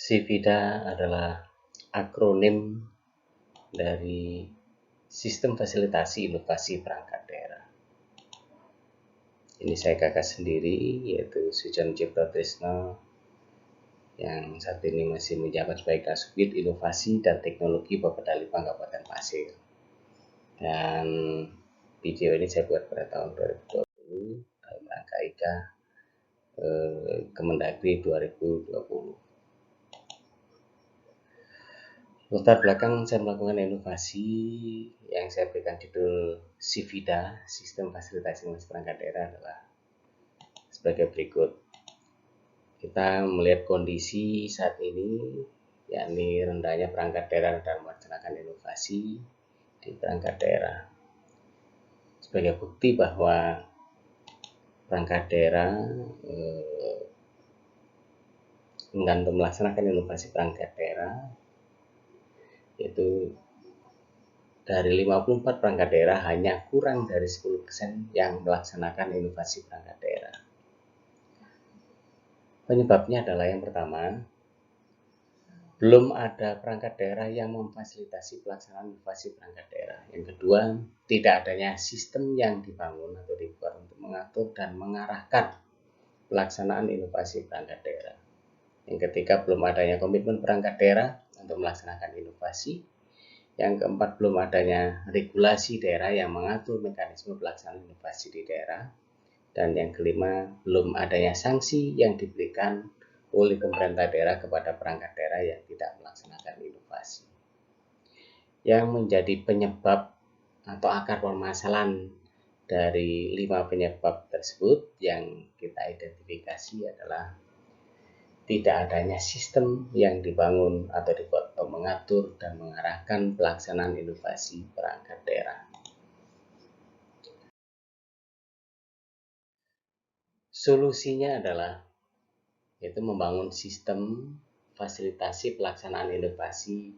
SIVIDA adalah akronim dari Sistem Fasilitasi Inovasi Perangkat Daerah. Ini saya gagas sendiri, yaitu Sujono Cipto Trisno, yang saat ini masih menjabat sebagai Kasubdit Inovasi dan Teknologi Bapedalipang Kabupaten Pasir. Dan video ini saya buat pada tahun 2020 dalam rangka IKA Kemendagri 2020. Latar belakang saya melakukan inovasi yang saya berikan judul SIVIDA, Sistem Fasilitasi Inovasi Perangkat Daerah, adalah sebagai berikut. Kita melihat kondisi saat ini, yakni rendahnya perangkat daerah dalam melaksanakan inovasi di perangkat daerah. Sebagai bukti bahwa perangkat daerah enggan untuk melaksanakan inovasi perangkat daerah, yaitu dari 54 perangkat daerah hanya kurang dari 10% yang melaksanakan inovasi perangkat daerah. Penyebabnya adalah yang pertama, belum ada perangkat daerah yang memfasilitasi pelaksanaan inovasi perangkat daerah. Yang kedua, tidak adanya sistem yang dibangun atau dibuat untuk mengatur dan mengarahkan pelaksanaan inovasi perangkat daerah. Yang ketiga, belum adanya komitmen perangkat daerah untuk melaksanakan inovasi. Yang keempat, belum adanya regulasi daerah yang mengatur mekanisme pelaksanaan inovasi di daerah. Dan yang kelima, belum adanya sanksi yang diberikan oleh pemerintah daerah kepada perangkat daerah yang tidak melaksanakan inovasi. Yang menjadi penyebab atau akar permasalahan dari 5 penyebab tersebut yang kita identifikasi adalah tidak adanya sistem yang dibangun atau dibuat untuk mengatur dan mengarahkan pelaksanaan inovasi perangkat daerah. Solusinya adalah yaitu membangun sistem fasilitasi pelaksanaan inovasi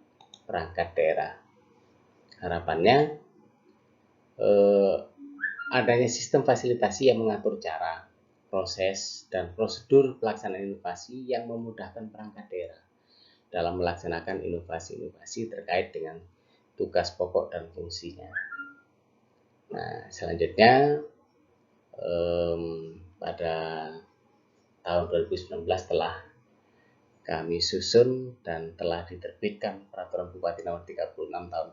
perangkat daerah. Harapannya adanya sistem fasilitasi yang mengatur cara, proses, dan prosedur pelaksanaan inovasi yang memudahkan perangkat daerah dalam melaksanakan inovasi-inovasi terkait dengan tugas pokok dan fungsinya. Nah, selanjutnya pada tahun 2019 telah kami susun dan telah diterbitkan Peraturan Bupati Nomor 36 Tahun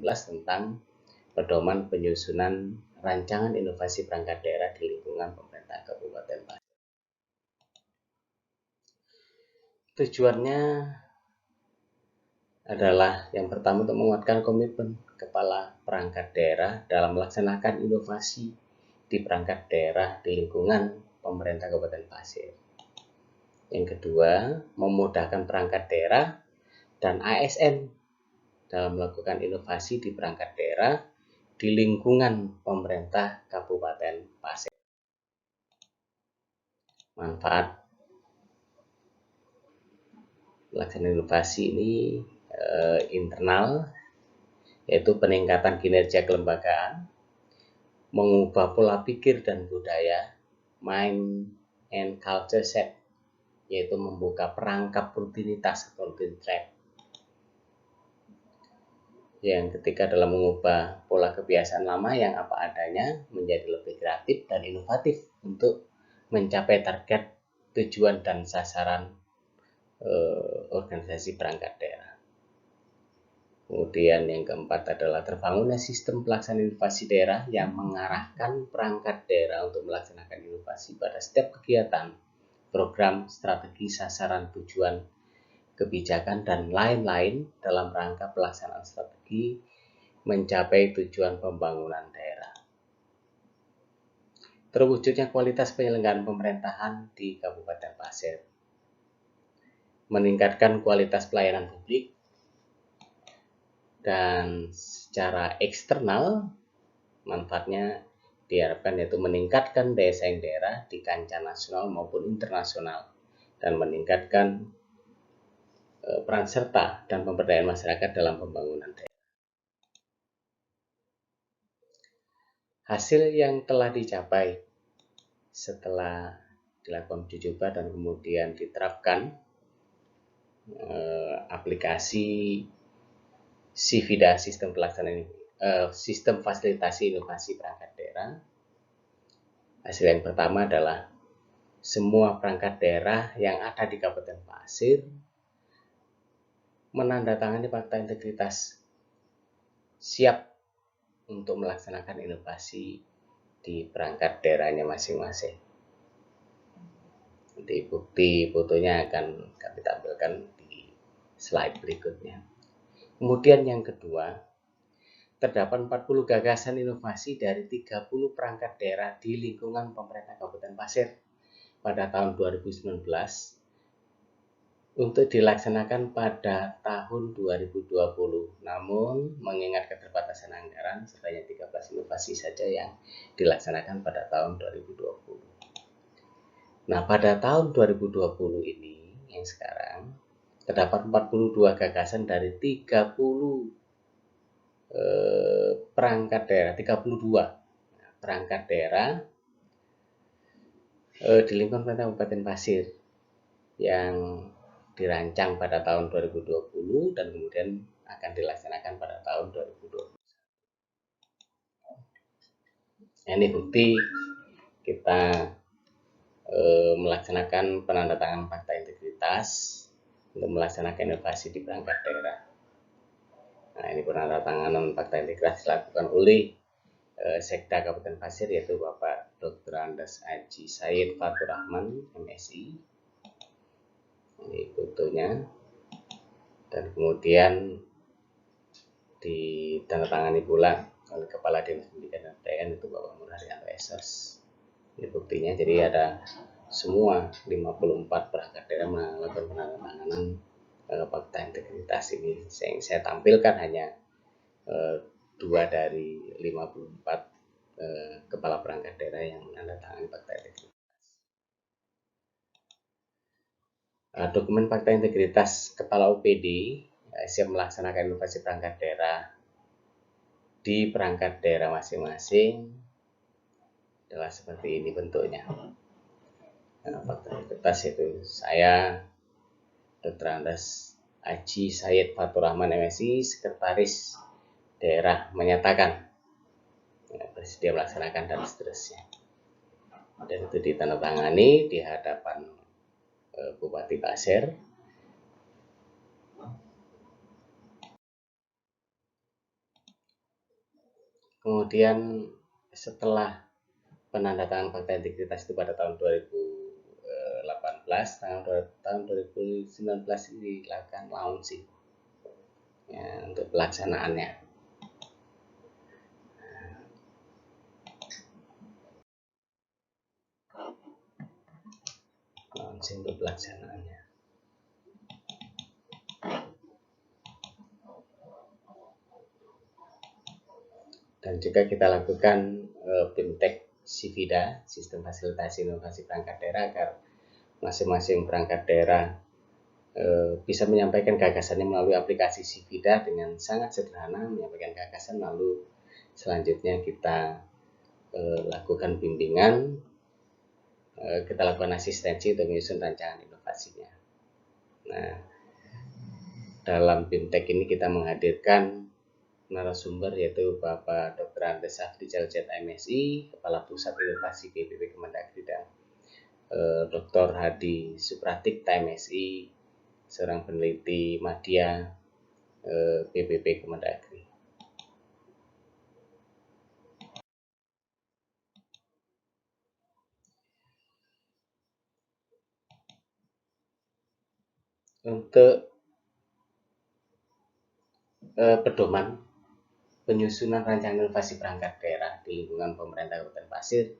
2019 tentang pedoman penyusunan rancangan inovasi perangkat daerah di lingkungan pemerintah Kabupaten Pasir. Tujuannya adalah yang pertama untuk menguatkan komitmen kepala perangkat daerah dalam melaksanakan inovasi di perangkat daerah di lingkungan pemerintah Kabupaten Pasir. Yang kedua, memudahkan perangkat daerah dan ASN dalam melakukan inovasi di perangkat daerah di lingkungan pemerintah Kabupaten Pasir. Manfaat pelaksanaan inovasi ini internal, yaitu peningkatan kinerja kelembagaan, mengubah pola pikir dan budaya, mind and culture set, yaitu membuka perangkap rutinitas atau routine track. Yang ketiga adalah mengubah pola kebiasaan lama yang apa adanya menjadi lebih kreatif dan inovatif untuk mencapai target, tujuan, dan sasaran organisasi perangkat daerah. Kemudian yang keempat adalah terbangunnya sistem pelaksanaan inovasi daerah yang mengarahkan perangkat daerah untuk melaksanakan inovasi pada setiap kegiatan, program, strategi, sasaran, tujuan, kebijakan, dan lain-lain dalam rangka pelaksanaan strategi mencapai tujuan pembangunan daerah. Terwujudnya kualitas penyelenggaraan pemerintahan di Kabupaten Pasir, meningkatkan kualitas pelayanan publik, dan secara eksternal manfaatnya diharapkan yaitu meningkatkan daya saing daerah di kancah nasional maupun internasional dan meningkatkan peran serta dan pemberdayaan masyarakat dalam pembangunan daerah. Hasil yang telah dicapai setelah dilakukan uji coba dan kemudian diterapkan aplikasi Sivida sistem pelaksanaan sistem fasilitasi inovasi perangkat daerah. Hasil yang pertama adalah semua perangkat daerah yang ada di Kabupaten Pasir menandatangani fakta integritas siap untuk melaksanakan inovasi di perangkat daerahnya masing-masing. Nanti bukti fotonya akan kami tampilkan di slide berikutnya. Kemudian yang kedua, terdapat 40 gagasan inovasi dari 30 perangkat daerah di lingkungan pemerintah Kabupaten Pasir pada tahun 2019 untuk dilaksanakan pada tahun 2020. Namun, mengingat keterbatasan anggaran, sebanyak 13 inovasi saja yang dilaksanakan pada tahun 2020. Nah, pada tahun 2020 ini, yang sekarang, terdapat 42 gagasan dari 30 perangkat daerah, 32 perangkat daerah di lingkungan Kabupaten Pasir yang dirancang pada tahun 2020 dan kemudian akan dilaksanakan pada tahun 2021. Nah, ini bukti kita melaksanakan penandatangan fakta integritas untuk melaksanakan inovasi di perangkat daerah. Nah, ini penandatanganan fakta integritas dilakukan oleh Sekda Kabupaten Pasir, yaitu Bapak Dr. Andes Haji Said Fatur Rahman, MSI. Ini fotonya. Dan kemudian ditandatangani pula oleh Kepala Dinas Pendidikan dan Kebudayaan, itu Bapak Murharyanto SOS. Ini buktinya, jadi ada semua 54 perangkat daerah melakukan penandatanganan fakta integritas ini. Yang saya tampilkan hanya 2 dari 54 kepala perangkat daerah yang menandatangani fakta integritas. Dokumen fakta integritas Kepala UPD siap melaksanakan inovasi perangkat daerah di perangkat daerah masing-masing adalah seperti ini bentuknya. Nah, fakta integritas itu saya Dr. Andes Haji Said Fatur Rahman, MSI, Sekretaris Daerah, menyatakan bersedia melaksanakan dan seterusnya. Dan itu ditandatangani di hadapan Bupati Pasir. Kemudian setelah penandatanganan fakta integritas itu pada tahun 2018, tahun 2019 ini dilakukan launching ya, untuk pelaksanaannya. Launching untuk pelaksanaannya. Dan juga kita lakukan BIMTEK Sivida, sistem fasilitasi inovasi perangkat daerah, agar masing-masing perangkat daerah bisa menyampaikan gagasannya melalui aplikasi Sivida dengan sangat sederhana, menyampaikan gagasan, lalu selanjutnya kita lakukan bimbingan, kita lakukan asistensi untuk menyusun rancangan inovasinya. Nah, dalam BIMTEK ini kita menghadirkan narasumber, yaitu Bapak Dr. Andes Afrizal Z, MSI, Kepala Pusat Inovasi PBB Kemendagri, dan Dr. Hadi Supratik, MSI, seorang peneliti Madya PBB Kemendagri. Untuk pedoman penyusunan rancangan inovasi perangkat daerah di lingkungan pemerintah Kabupaten Pasir,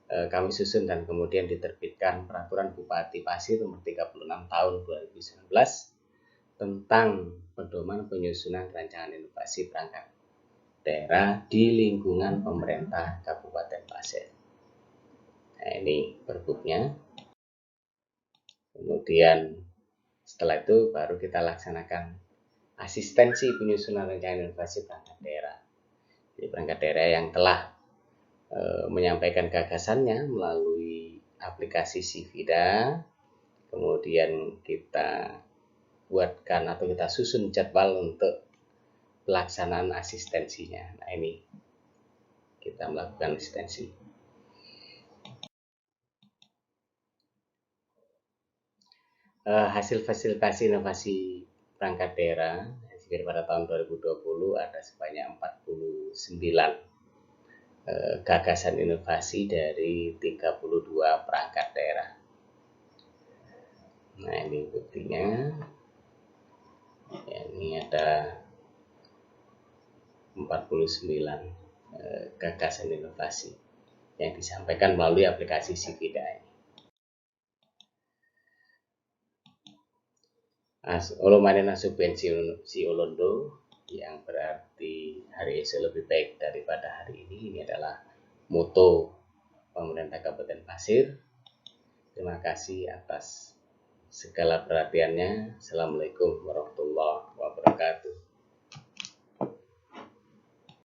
kami susun dan kemudian diterbitkan Peraturan Bupati Pasir Nomor 36 Tahun 2019 tentang pedoman penyusunan rancangan inovasi perangkat daerah di lingkungan pemerintah Kabupaten Pasir. Nah, ini perbuknya. Kemudian setelah itu baru kita laksanakan asistensi penyusunan rancangan inovasi perangkat daerah. Jadi perangkat daerah yang telah menyampaikan gagasannya melalui aplikasi Sivida, kemudian kita buatkan atau kita susun jadwal untuk pelaksanaan asistensinya. Nah, ini kita melakukan asistensi. Hasil fasilitasi inovasi perangkat daerah pada tahun 2020 ada sebanyak 49 gagasan inovasi dari 32 perangkat daerah. Nah, ini buktinya. Ya, ini ada 49 gagasan inovasi yang disampaikan melalui aplikasi Civida ini. Olomanen asupensi si Olondo, yang berarti hari esok lebih baik daripada hari ini. Ini adalah moto pemerintah Kabupaten Pasir. Terima kasih atas segala perhatiannya. Assalamualaikum warahmatullahi wabarakatuh.